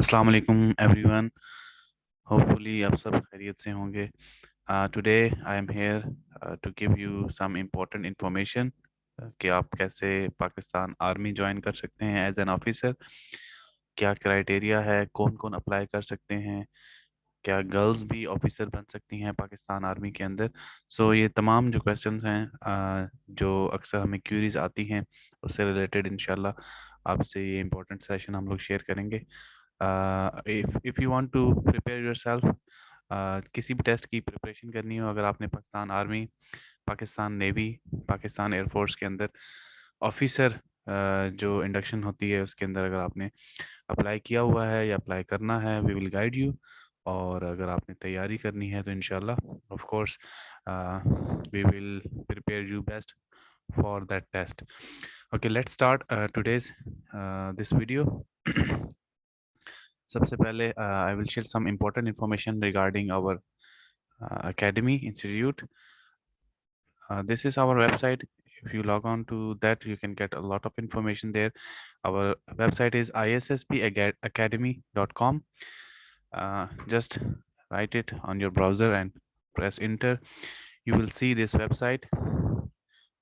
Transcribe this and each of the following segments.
अस्सलाम वालेकुम everyone. Hopefully आप सब खैरियत से होंगे। Today I am here to give you some important information कि आप कैसे पाकिस्तान आर्मी ज्वाइन कर सकते हैं एज एन ऑफिसर। क्या क्राइटेरिया है, कौन कौन अप्लाई कर सकते हैं, क्या गर्ल्स भी ऑफिसर बन सकती हैं पाकिस्तान आर्मी के अंदर। ये तमाम जो क्वेश्चंस हैं जो अक्सर हमें क्यूरीज आती हैं उससे रिलेटेड इंशाल्लाह आपसे ये इम्पोर्टेंट सेशन हम लोग शेयर करेंगे। If you want to prepare yourself, किसी भी टेस्ट की प्रिपरेशन करनी हो, अगर आपने Pakistan army, Pakistan navy, Pakistan air force के अंदर ऑफिसर जो इंडक्शन होती है उसके अंदर अगर आपने अप्लाई किया हुआ है या अप्लाई करना है, वी विल गाइड यू। और अगर आपने तैयारी करनी है तो इंशाल्लाह of course we will prepare you best for that test. Okay, let's start today's this video. सबसे पहले I will share some important information regarding our academy institute. This is our website. If you log on to that, you can get a lot of information there. Our website is issbacademy.com. Just write it on your browser and press enter. You will see this website.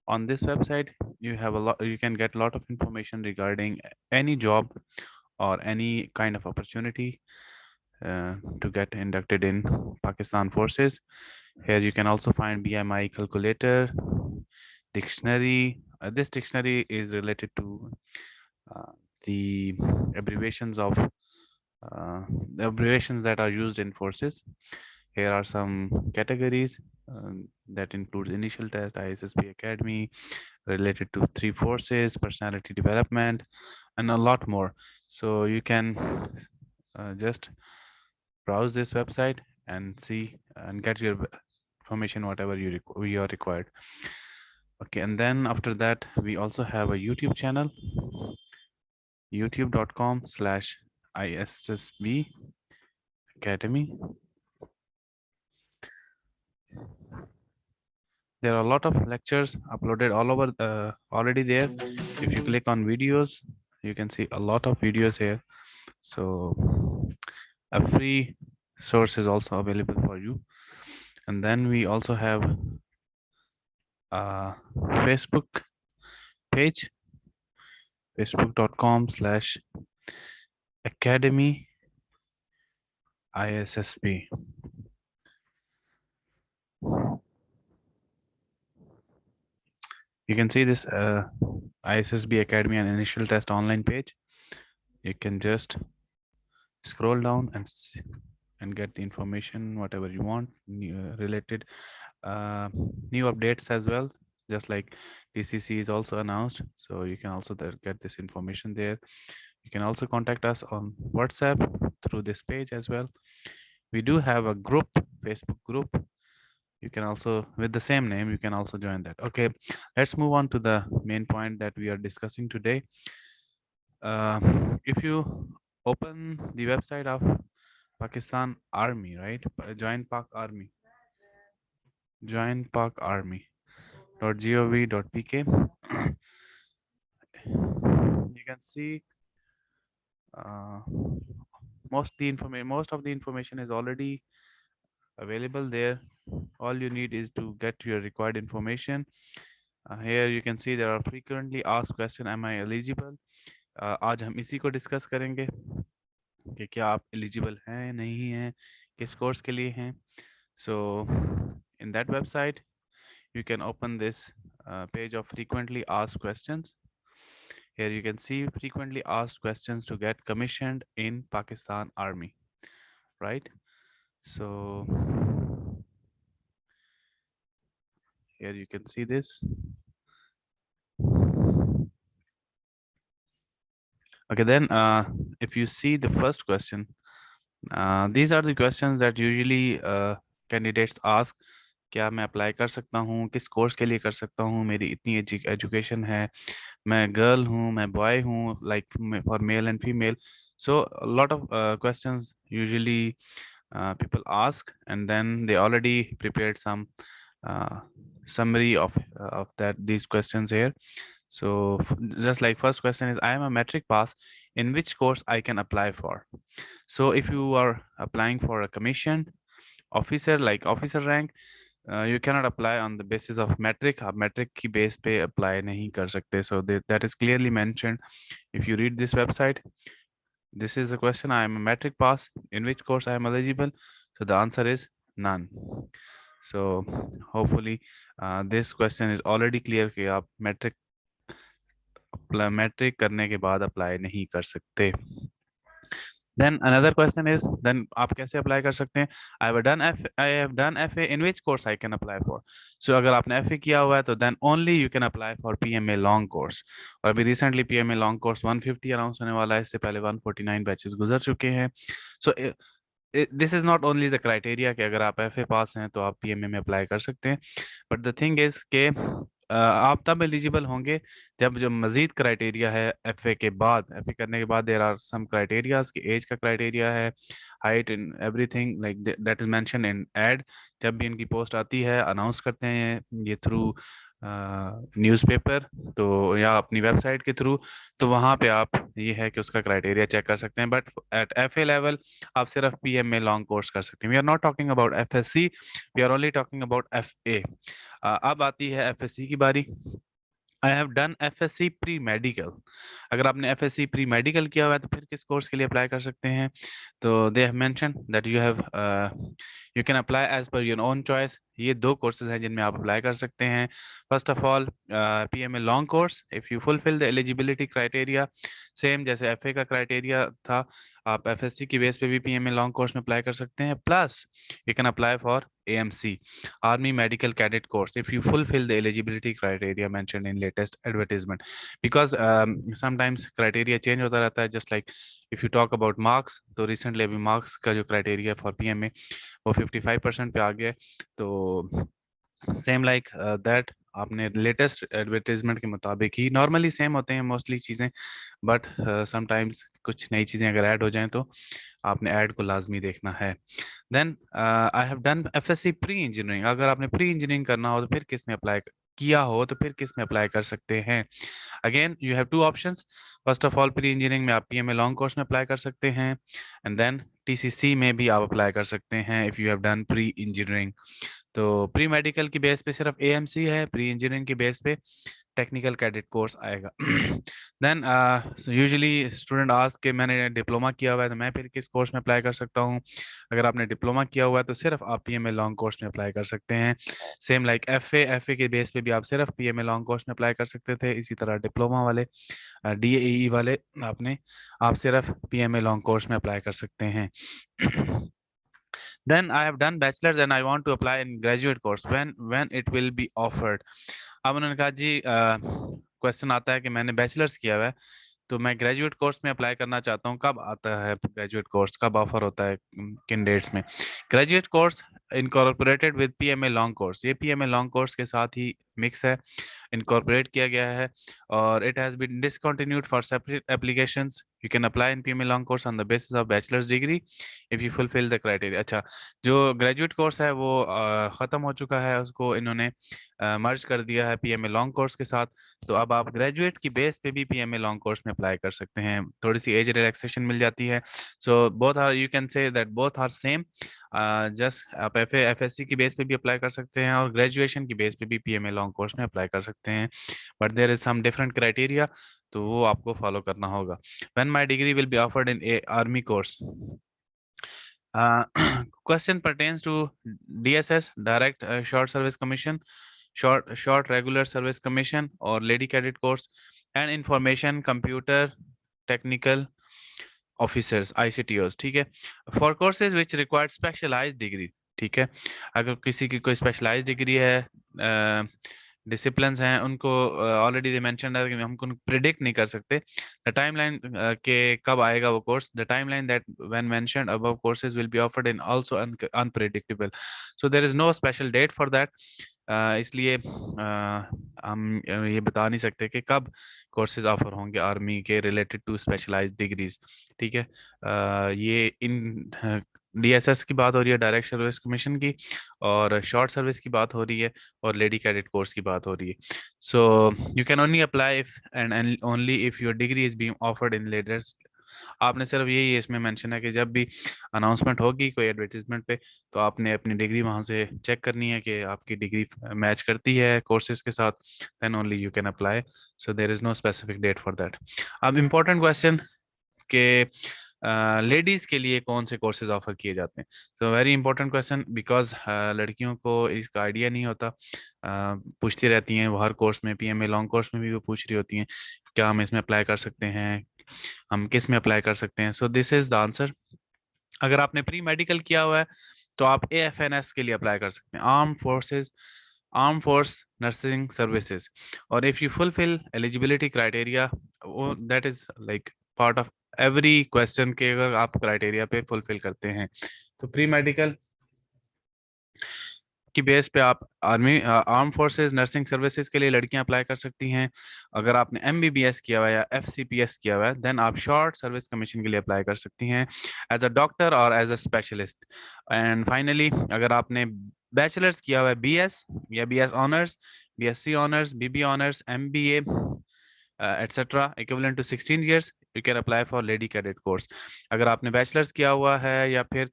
On this website, you have a lot. You can get a lot of information regarding any job or any kind of opportunity to get inducted in Pakistan forces. Here you can also find BMI calculator, dictionary. This dictionary is related to uh, the abbreviations of the abbreviations that are used in forces. Here are some categories that includes initial test, ISSB Academy, related to three forces, personality development, and a lot more. So you can just browse this website and see and get your information whatever you are required. Okay, and then after that we also have a YouTube channel, youtube.com/ISSB Academy. There are a lot of lectures uploaded all over already there. If you click on videos, you can see a lot of videos here. So a free source is also available for you. And then we also have a Facebook page, facebook.com/academy ISSB. You can see this ISSB Academy and initial test online page. You can just scroll down and see, and get the information whatever you want, related new updates as well. Just like DCC is also announced, so you can also get this information there. You can also contact us on WhatsApp through this page as well. We do have a group, Facebook group. You can also, with the same name, you can also join that. Okay, let's move on to the main point that we are discussing today. If you open the website of Pakistan Army, right? Join Pak Army. Join Pak Army.gov.pk. You can see uh, most of the information is already available there. All you need is to get your required information. Here you can see there are frequently asked question, am I eligible? आज हम इसी को discuss करेंगे कि क्या आप eligible हैं नहीं हैं, किस कोर्स के लिए हैं. So in that website you can open this page of frequently asked questions. Here you can see frequently asked questions to get commissioned in Pakistan Army, right? So here you can see this. Okay, then if you see the first question, these are the questions that usually candidates ask. क्या मैं apply कर सकता हूँ, किस course के लिए कर सकता हूँ, मेरी इतनी एजुकेशन है, मैं गर्ल हूँ, मैं बॉय हूँ, like for male and female. So a lot of questions usually people ask, and then they already prepared some summary of that these questions here. So just like first question is, I am a metric pass, in which course I can apply for? So if you are applying for a commission officer, like officer rank, you cannot apply on the basis of metric. आप metric की base पे apply नहीं कर सकते. So that is clearly mentioned. If you read this website, this is the question. I am a metric pass, in which course I am eligible? So the answer is none. So hopefully this question is already clear कि आप metric करने के बाद apply नहीं कर सकते. Then another question is, then आप कैसे apply कर सकते हैं? I have done FA, in which course I can apply for? So अगर आपने FA किया हुआ है तो then only you can apply for PMA long course. और अभी recently PMA long course 150 announce होने वाला है, इससे पहले 149 बैचेस गुजर चुके हैं. So this is not only the criteria कि अगर आप FA पास हैं तो आप PMA में अप्लाई कर सकते हैं, but the thing is कि आप तब एलिजिबल होंगे जब जो मजीद क्राइटेरिया है FA के बाद. FA करने के बाद देर आर सम क्राइटेरियाज कि एज का क्राइटेरिया है, height in everything like that is mention in ad. जब भी इनकी पोस्ट आती है अनाउंस करते हैं ये थ्रू न्यूज़पेपर तो या अपनी वेबसाइट के थ्रू, तो वहाँ पे आप ये है कि उसका क्राइटेरिया चेक कर सकते हैं. बट एट FA लेवल आप सिर्फ PMA लॉन्ग कोर्स कर सकते हैं. We are not talking about FSC, we are only talking about FA. अब आती है FSC की बारी. I have done FSC pre medical. अगर आपने FSC प्री मेडिकल किया हुआ है तो फिर किस कोर्स के लिए अप्लाई कर सकते हैं? तो they have mention that you can apply as per your own choice. ये दो कोर्सेज हैं जिनमें आप अप्लाई कर सकते हैं. First of all PMA long course, if you fulfil the eligibility criteria, same जैसे FA का क्राइटेरिया था, आप FSC की बेस पे भी PMA लॉन्ग कोर्स में अप्लाई कर सकते हैं. Plus you can apply for AMC, Army Medical Cadet course, if you fulfill the eligibility criteria mentioned in latest advertisement. Because sometimes criteria change होता रहता है. Just like if you talk about marks, तो recently अभी marks का जो criteria for PMA वो 55% पे आ गया. तो सेम लाइक दैट आपने लेटेस्ट एडवर्टीजमेंट के मुताबिक ही, नॉर्मली सेम होते हैं मोस्टली चीज़ें, बट समटाइम्स कुछ नई चीज़ें अगर ऐड हो जाएं तो आपने ऐड को लाजमी देखना है. Then I have done FSC pre engineering. अगर आपने प्री इंजीनियरिंग करना हो तो फिर किस में अप्लाई किया हो तो फिर किस में अप्लाई कर सकते हैं? Again you have two options. First of all pre engineering में आप PMA लॉन्ग कोर्स में अप्लाई कर सकते हैं, एंड देन TCC में भी आप अप्लाई कर सकते हैं if you have done pre engineering. तो प्री मेडिकल की बेस पे सिर्फ AMC है, प्री इंजीनियरिंग की बेस पे टेक्निकल कैडेट कोर्स आएगा. देन यूजुअली स्टूडेंट आस्क के मैंने डिप्लोमा किया हुआ है तो मैं फिर किस कोर्स में अप्लाई कर सकता हूँ? अगर आपने डिप्लोमा किया हुआ है तो सिर्फ आप PMA लॉन्ग कोर्स में अप्लाई कर सकते हैं. सेम लाइक FA के बेस पे भी आप सिर्फ PMA लॉन्ग कोर्स में अप्लाई कर सकते थे. इसी तरह डिप्लोमा वाले DAE वाले आप सिर्फ PMA लॉन्ग कोर्स में अप्लाई कर सकते हैं. Then I have done bachelor's and I want to apply in graduate course. When it will be offered? अब उन्होंने कहा जी क्वेश्चन आता है कि मैंने बैचलर्स किया हुआ है तो मैं ग्रेजुएट कोर्स में अप्लाई करना चाहता हूँ. कब आता है ग्रेजुएट कोर्स, कब ऑफर होता है, किन डेट्स में? Graduate course incorporated with PMA long course. ये PMA लॉन्ग कोर्स के साथ ही मिक्स है, इनकॉर्पोरेट किया गया है, और it has been discontinued for separate applications. You can apply in PMA long course on the basis of bachelor's degree if you fulfil the criteria. अच्छा, जो ग्रेजुएट कोर्स है वो ख़त्म हो चुका है, उसको इन्होंने मर्ज कर दिया है PMA लॉन्ग कोर्स के साथ. तो अब आप ग्रेजुएट की बेस पे भी PMA लॉन्ग कोर्स में अप्लाई कर सकते हैं. थोड़ी सी एज रिलैक्सेशन मिल जाती है. So both are, you can say that both are same. Just आप FSC की बेस पे भी अप्लाई कर सकते हैं और ग्रेजुएशन की बेस पे भी PMA लॉन्ग कोर्स में अप्लाई कर सकते हैं, but there is some different criteria, तो वो आपको फॉलो करना होगा. When my degree will be offered in army course? Question pertains to DSS, Direct Short Service Commission, short Regular Service Commission, or Lady Cadet course, and Information Computer Technical Officers ICTOs. ठीक है, for courses which require specialized degree. ठीक है, अगर किसी की कोई specialise degree है, disciplines हैं, उनको ऑलरेडी दे मेंशन है कि हम उनको प्रिडिक्ट नहीं कर सकते द टाइमलाइन के कब आएगा वो course. The timeline that when mentioned above courses will be offered in also unpredictable. So there is no special date for that. इसलिए हम ये बता नहीं सकते कि कब कोर्सेज ऑफर होंगे आर्मी के रिलेटेड टू स्पेशलाइज्ड डिग्रीज. ठीक है, ये इन डीएसएस की बात हो रही है, डायरेक्ट सर्विस कमीशन की, और शॉर्ट सर्विस की बात हो रही है, और लेडी कैडेट कोर्स की बात हो रही है. So you can only apply if and only if your degree is being offered in latest. आपने सिर्फ यही इसमें मेंशन है कि जब भी अनाउंसमेंट होगी कोई एडवर्टीजमेंट पे, तो आपने अपनी डिग्री वहां से चेक करनी है कि आपकी डिग्री मैच करती है कोर्सेज के साथ, then only you can apply. So there is no specific date for that. अब इम्पोर्टेंट क्वेश्चन कि लेडीज के लिए कौन से कोर्सेज ऑफर किए जाते हैं. तो वेरी इंपॉर्टेंट क्वेश्चन, बिकॉज लड़कियों को इसका आइडिया नहीं होता. पूछती रहती हैं वो, हर कोर्स में, पीएमए लॉन्ग कोर्स में भी वो पूछ रही होती हैं क्या हम इसमें अप्लाई कर सकते हैं, हम किस में अप्लाई कर सकते हैं. सो दिस इज द आंसर. अगर आपने प्री मेडिकल किया हुआ है तो आप एएफएनएस के लिए अप्लाई कर सकते हैं, आर्म फोर्स नर्सिंग सर्विसेज. और if you fulfil eligibility criteria, वो that is like part of every question के, अगर आप क्राइटेरिया पे फुलफिल करते हैं तो प्री मेडिकल की बेस पे आप आर्म फोर्सेस नर्सिंग सर्विसेज के लिए लड़कियां अप्लाई कर सकती हैं. अगर आपने एमबीबीएस किया हुआ है या एफसीपीएस किया हुआ है, देन आप शॉर्ट सर्विस कमीशन के लिए अप्लाई कर सकती हैं एज अ डॉक्टर और as a specialist. And finally, अगर आपने बैचलर्स किया हुआ है बीएस या BS honours, BSc honours, BB honours, MBA etcetera equivalent to 16 years, you can apply for lady cadet course. अगर आपने बैचलर्स किया हुआ है या फिर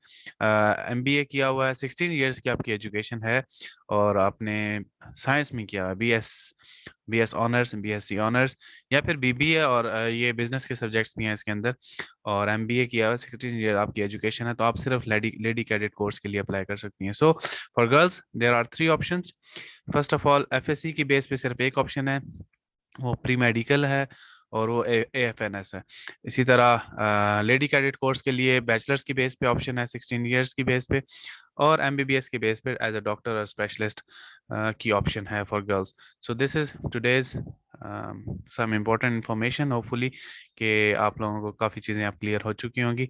एमबीए किया हुआ है, 16 years की आपकी एजुकेशन है, और आपने साइंस में किया है, बीएस ऑनर्स, बीएससी ऑनर्स, या फिर बीबीए, और ये बिजनेस के सब्जेक्ट्स भी हैं इसके अंदर, और एमबीए किया हुआ है, 16 year आपकी एजुकेशन है, तो आप सिर्फ लेडी कैडेट कोर्स के लिए अप्लाई कर सकती हैं. So for girls there are 3 options. First of all, FSC की बेस पे सिर्फ एक ऑप्शन है, वो प्री मेडिकल है, और वो एएफएनएस है. इसी तरह लेडी कैडेट कोर्स के लिए बैचलर्स की बेस पे ऑप्शन है 16 years की बेस पे, और एमबीबीएस की बेस पे एज अ डॉक्टर और स्पेशलिस्ट की ऑप्शन है for girls. So this is today's some important information, hopefully कि आप लोगों को काफ़ी चीज़ें आप क्लियर हो चुकी होंगी.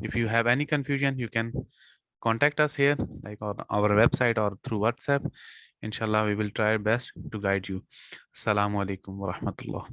If you have any confusion, you can contact us here, like on our website or through WhatsApp. Inshallah, we will try our best to guide you. Assalamu alaikum wa rahmatullah.